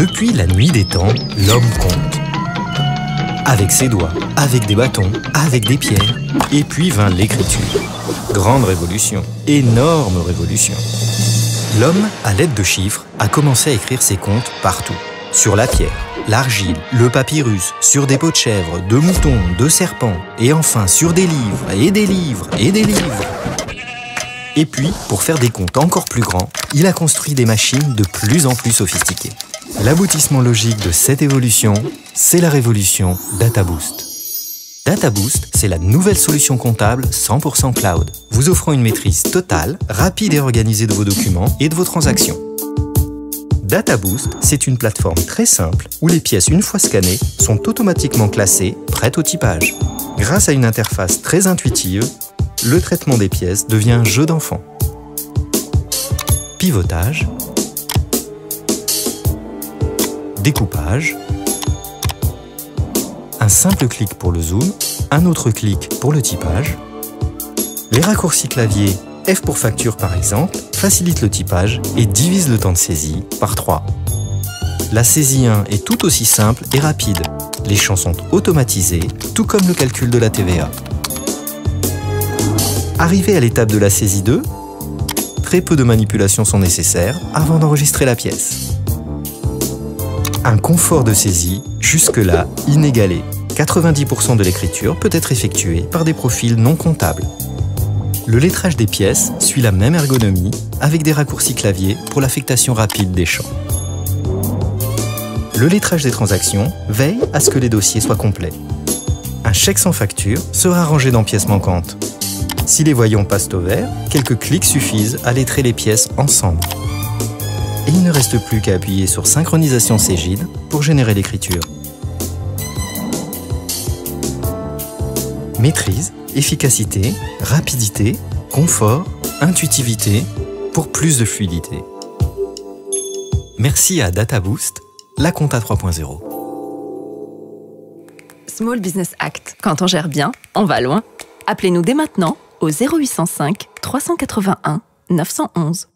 Depuis la nuit des temps, l'homme compte. Avec ses doigts, avec des bâtons, avec des pierres. Et puis vint l'écriture. Grande révolution, énorme révolution. L'homme, à l'aide de chiffres, a commencé à écrire ses comptes partout. Sur la pierre, l'argile, le papyrus, sur des peaux de chèvre, de moutons, de serpents, et enfin sur des livres, et des livres, et des livres. Et puis, pour faire des comptes encore plus grands, il a construit des machines de plus en plus sophistiquées. L'aboutissement logique de cette évolution, c'est la révolution DataBoost. DataBoost, c'est la nouvelle solution comptable 100% cloud, vous offrant une maîtrise totale, rapide et organisée de vos documents et de vos transactions. DataBoost, c'est une plateforme très simple où les pièces, une fois scannées, sont automatiquement classées, prêtes au typage. Grâce à une interface très intuitive, le traitement des pièces devient un jeu d'enfant. Pivotage, découpage, un simple clic pour le zoom, un autre clic pour le typage. Les raccourcis clavier F pour facture par exemple facilitent le typage et divisent le temps de saisie par 3. La saisie 1 est tout aussi simple et rapide. Les champs sont automatisés, tout comme le calcul de la TVA. Arrivé à l'étape de la saisie 2, très peu de manipulations sont nécessaires avant d'enregistrer la pièce. Un confort de saisie, jusque-là, inégalé. 90% de l'écriture peut être effectuée par des profils non comptables. Le lettrage des pièces suit la même ergonomie, avec des raccourcis clavier pour l'affectation rapide des champs. Le lettrage des transactions veille à ce que les dossiers soient complets. Un chèque sans facture sera rangé dans pièces manquantes. Si les voyants passent au vert, quelques clics suffisent à lettrer les pièces ensemble. Et il ne reste plus qu'à appuyer sur Synchronisation Cégide pour générer l'écriture. Maîtrise, efficacité, rapidité, confort, intuitivité pour plus de fluidité. Merci à DataBoost, la compta 3.0. Small Business Act. Quand on gère bien, on va loin. Appelez-nous dès maintenant au 0805 381 911.